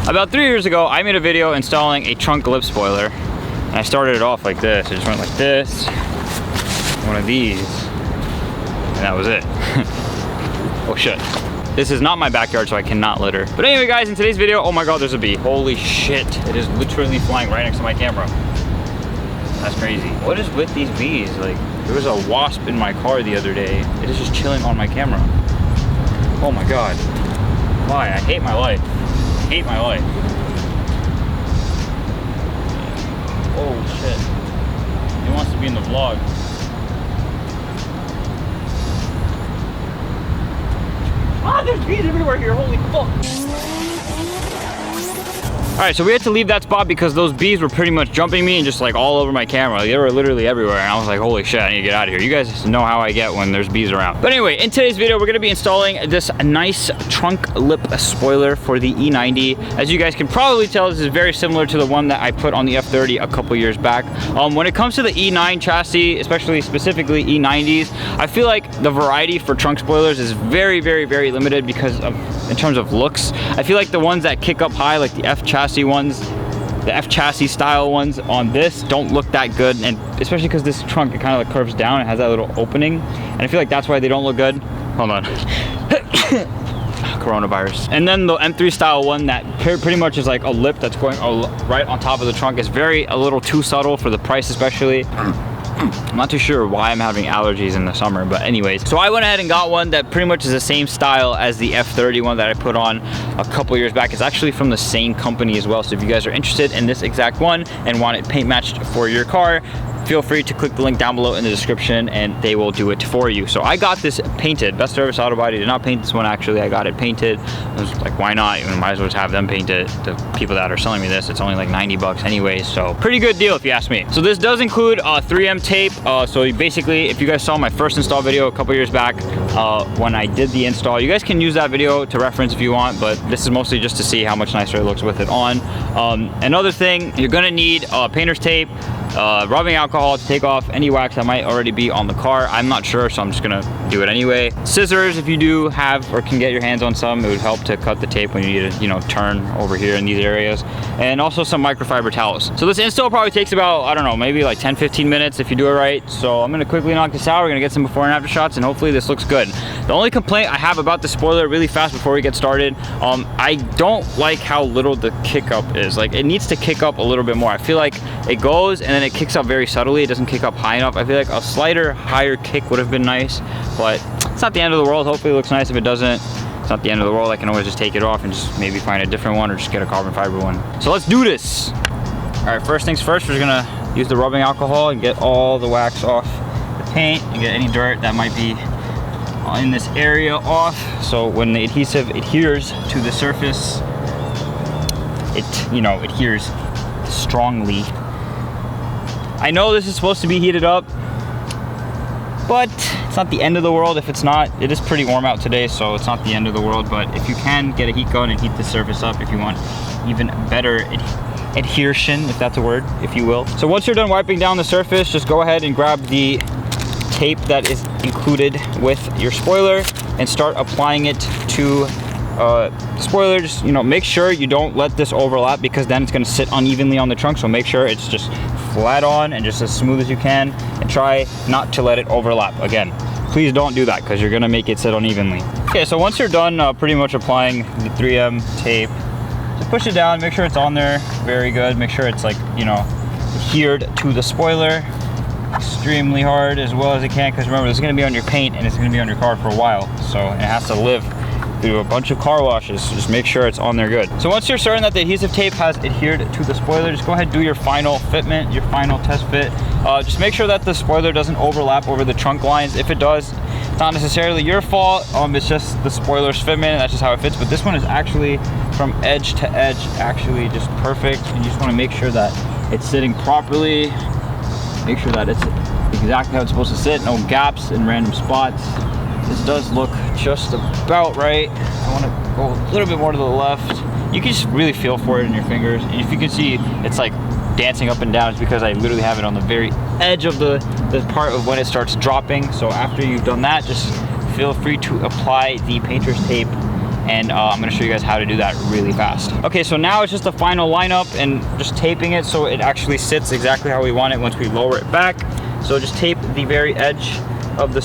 About 3 years ago, I made a video installing a trunk lip spoiler. And I started it off like this. I just went like this, one of these, and that was it. Oh shit. This is not my backyard, so I cannot litter. But anyway, guys, in today's video, oh my god, there's a bee. Holy shit. It is literally flying right next to my camera. That's crazy. What is with these bees? Like, there was a wasp in my car the other day. It is just chilling on my camera. Oh my god. Why? I hate my life. I hate my life. Oh shit. He wants to be in the vlog. Ah, there's bees everywhere here, holy fuck. Alright, so we had to leave that spot because those bees were pretty much jumping me and just like all over my camera. They were literally everywhere and I was like, holy shit, I need to get out of here. You guys know how I get when there's bees around. But anyway, in today's video, we're gonna be installing this nice trunk lip spoiler for the E90. As you guys can probably tell, this is very similar to the one that I put on the F30 a couple years back. When it comes to the E9 chassis, especially specifically E90s, I feel like the variety for trunk spoilers is very, very, very limited because of, in terms of looks. I feel like the ones that kick up high, like the F chassis ones, the F chassis style ones on this don't look that good, and especially because this trunk, it kind of like curves down, it has that little opening, and I feel like that's why they don't look good. Hold on. Coronavirus. And then the M3 style one that pretty much is like a lip that's going right on top of the trunk is a little too subtle for the price, especially. I'm not too sure why I'm having allergies in the summer, but anyways. So I went ahead and got one that pretty much is the same style as the F30 one that I put on a couple years back. It's actually from the same company as well. So if you guys are interested in this exact one and want it paint matched for your car, feel free to click the link down below in the description and they will do it for you. So I got this painted. Best Service Auto Body did not paint this one, actually. I got it painted. I was like, why not? You might as well just have them paint it. The people that are selling me this, it's only like 90 bucks anyway, so pretty good deal if you ask me. So this does include 3M tape. So basically, if you guys saw my first install video a couple years back, when I did the install, you guys can use that video to reference if you want, but this is mostly just to see how much nicer it looks with it on. Another thing, you're gonna need painter's tape, rubbing alcohol to take off any wax that might already be on the car. I'm not sure, so I'm just gonna do it anyway. Scissors, if you do have or can get your hands on some, it would help to cut the tape when you need to, you know, turn over here in these areas. And also some microfiber towels. So this install probably takes about, I don't know, maybe like 10-15 minutes if you do it right. So I'm gonna quickly knock this out. We're gonna get some before and after shots, and hopefully this looks good. The only complaint I have about the spoiler, really fast before we get started, I don't like how little the kick up is. Like, it needs to kick up a little bit more. I feel like it goes and then it kicks up very subtly. It doesn't kick up high enough. I feel like a slighter, higher kick would have been nice, but it's not the end of the world. Hopefully it looks nice. If it doesn't, it's not the end of the world. I can always just take it off and just maybe find a different one or just get a carbon fiber one. So let's do this. All right, first things first, we're gonna use the rubbing alcohol and get all the wax off the paint and get any dirt that might be in this area off. So when the adhesive adheres to the surface, it, you know, adheres strongly. I know this is supposed to be heated up, but it's not the end of the world if it's not. It is pretty warm out today, so it's not the end of the world, but if you can get a heat gun and heat the surface up if you want even better adhesion, if that's a word, if you will. So once you're done wiping down the surface, just go ahead and grab the tape that is included with your spoiler and start applying it to spoiler. Just, you know, make sure you don't let this overlap because then it's going to sit unevenly on the trunk. So make sure it's just flat on and just as smooth as you can, and try not to let it overlap. Again, please don't do that because you're going to make it sit unevenly. Okay, so once you're done pretty much applying the 3M tape, just push it down, make sure it's on there very good, make sure it's like, you know, adhered to the spoiler extremely hard as well as it can, because remember, this is going to be on your paint and it's going to be on your car for a while, so it has to live through a bunch of car washes. So just make sure it's on there good. So once you're certain that the adhesive tape has adhered to the spoiler, just go ahead and do your final fitment, your final test fit. Just make sure that the spoiler doesn't overlap over the trunk lines. If it does, it's not necessarily your fault. It's just the spoiler's fitment, that's just how it fits. But this one is actually from edge to edge, actually just perfect. And you just want to make sure that it's sitting properly. Make sure that it's exactly how it's supposed to sit, no gaps in random spots. This does look just about right. I want to go a little bit more to the left. You can just really feel for it in your fingers. And if you can see, it's like dancing up and down. It's because I literally have it on the very edge of the part of when it starts dropping. So after you've done that, just feel free to apply the painter's tape and I'm gonna show you guys how to do that really fast. Okay, so now it's just the final lineup and just taping it so it actually sits exactly how we want it once we lower it back. So just tape the very edge of the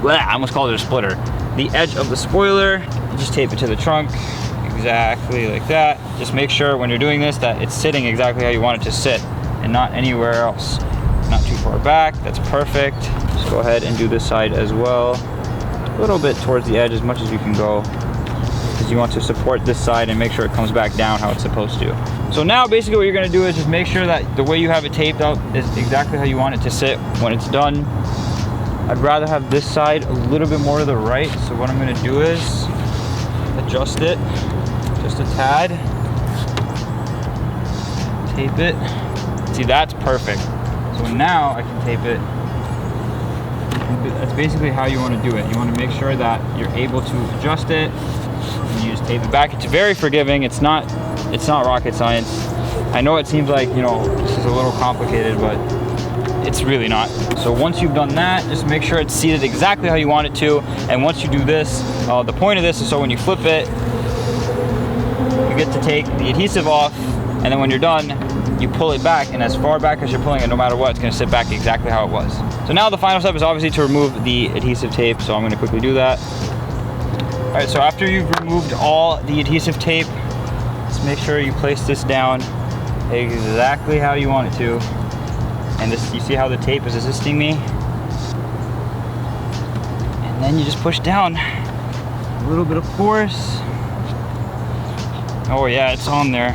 I almost called it a splitter. The edge of the spoiler, just tape it to the trunk exactly like that. Just make sure when you're doing this that it's sitting exactly how you want it to sit and not anywhere else. Not too far back, that's perfect. Just go ahead and do this side as well. A little bit towards the edge as much as you can go, because you want to support this side and make sure it comes back down how it's supposed to. So now basically what you're gonna do is just make sure that the way you have it taped up is exactly how you want it to sit when it's done. I'd rather have this side a little bit more to the right, so what I'm gonna do is adjust it just a tad, tape it. See, that's perfect. So now I can tape it. That's basically how you want to do it. You want to make sure that you're able to adjust it, and you just tape it back. It's very forgiving. It's not rocket science. I know it seems like, you know, this is a little complicated, but it's really not. So once you've done that, just make sure it's seated exactly how you want it to. And once you do this, the point of this is so when you flip it, you get to take the adhesive off, and then when you're done, you pull it back, and as far back as you're pulling it, no matter what, it's gonna sit back exactly how it was. So now the final step is obviously to remove the adhesive tape, so I'm gonna quickly do that. All right, so after you've removed all the adhesive tape, just make sure you place this down exactly how you want it to. And this, you see how the tape is assisting me? And then you just push down a little bit of force. Oh yeah, it's on there.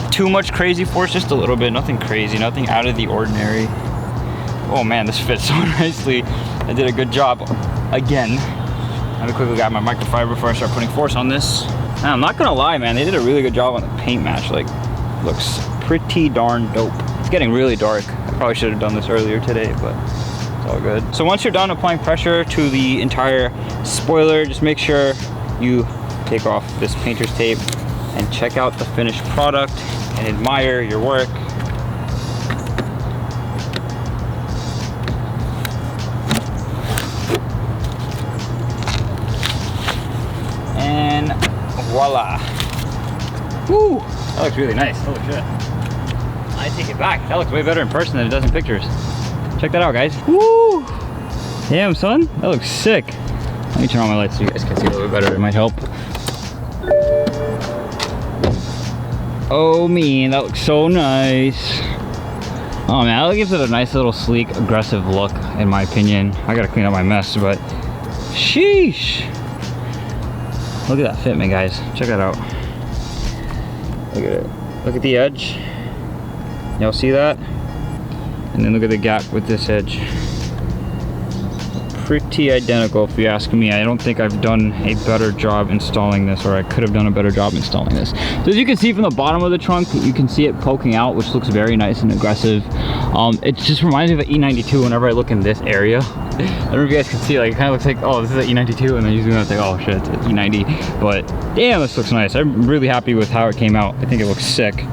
Too much crazy force, just a little bit, nothing crazy, nothing out of the ordinary. Oh man, this fits so nicely. I did a good job again. Let me quickly grab my microfiber before I start putting force on this. And I'm not gonna lie, man, they did a really good job on the paint match. Like, looks pretty darn dope. It's getting really dark. I probably should have done this earlier today, but it's all good. So once you're done applying pressure to the entire spoiler, just make sure you take off this painter's tape and check out the finished product and admire your work. And voila. Woo! That looks really nice. Holy shit. I take it back. That looks way better in person than it does in pictures. Check that out, guys. Woo! Damn, son. That looks sick. Let me turn on my lights so you guys can see a little bit better. It might help. Oh man, that looks so nice. Oh man, that gives it a nice little sleek, aggressive look, in my opinion. I gotta clean up my mess, but sheesh. Look at that fitment, guys. Check that out. Look at it. Look at the edge. Y'all see that? And then look at the gap with this edge. Pretty identical, if you ask me. I don't think I've done a better job installing this, or I could have done a better job installing this. So as you can see from the bottom of the trunk, you can see it poking out, which looks very nice and aggressive. It just reminds me of an E92 whenever I look in this area. I don't know if you guys can see, like, it kind of looks like, oh, this is an E92, and then you zoom out, it's like, oh shit, it's E90. But damn, this looks nice. I'm really happy with how it came out. I think it looks sick.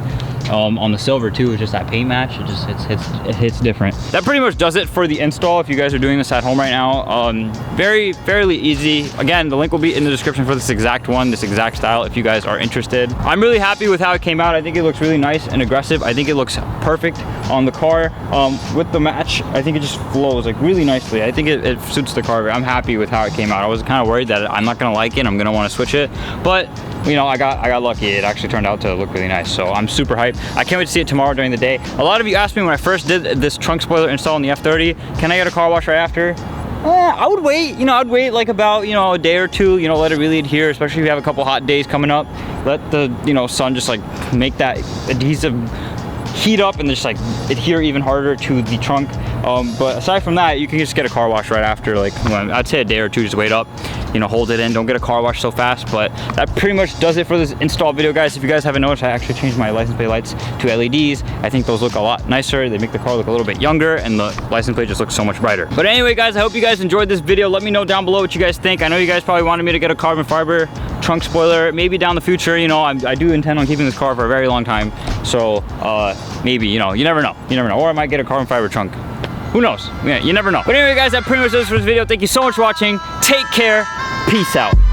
On the silver too, it's just that paint match, it hits different. That pretty much does it for the install if you guys are doing this at home right now. Fairly easy. Again, the link will be in the description for this exact one, this exact style, if you guys are interested. I'm really happy with how it came out. I think it looks really nice and aggressive. I think it looks perfect on the car. With the match, I think it just flows like really nicely. I think it suits the car. I'm happy with how it came out. I was kind of worried that I'm not gonna like it, I'm gonna want to switch it, but you know, I got lucky. It actually turned out to look really nice, so I'm super hyped. I can't wait to see it tomorrow during the day. A lot of you asked me when I first did this trunk spoiler install on the F30, can I get a car wash right after? I would wait, you know, I'd wait like about, you know, a day or two, you know, let it really adhere, especially if you have a couple hot days coming up. Let the, you know, sun just like make that adhesive heat up and just like adhere even harder to the trunk. But aside from that, you can just get a car wash right after, like, I'd say a day or two, just wait up, you know, hold it in, don't get a car wash so fast. But that pretty much does it for this install video, guys. If you guys haven't noticed, I actually changed my license plate lights to LEDs. I think those look a lot nicer. They make the car look a little bit younger, and the license plate just looks so much brighter. But anyway, guys, I hope you guys enjoyed this video. Let me know down below what you guys think. I know you guys probably wanted me to get a carbon fiber trunk spoiler, maybe down the future. You know, I do intend on keeping this car for a very long time, so maybe, you know, you never know, or I might get a carbon fiber trunk. Who knows? Yeah, you never know. But anyway, guys, that pretty much does it for this video. Thank you so much for watching. Take care. Peace out.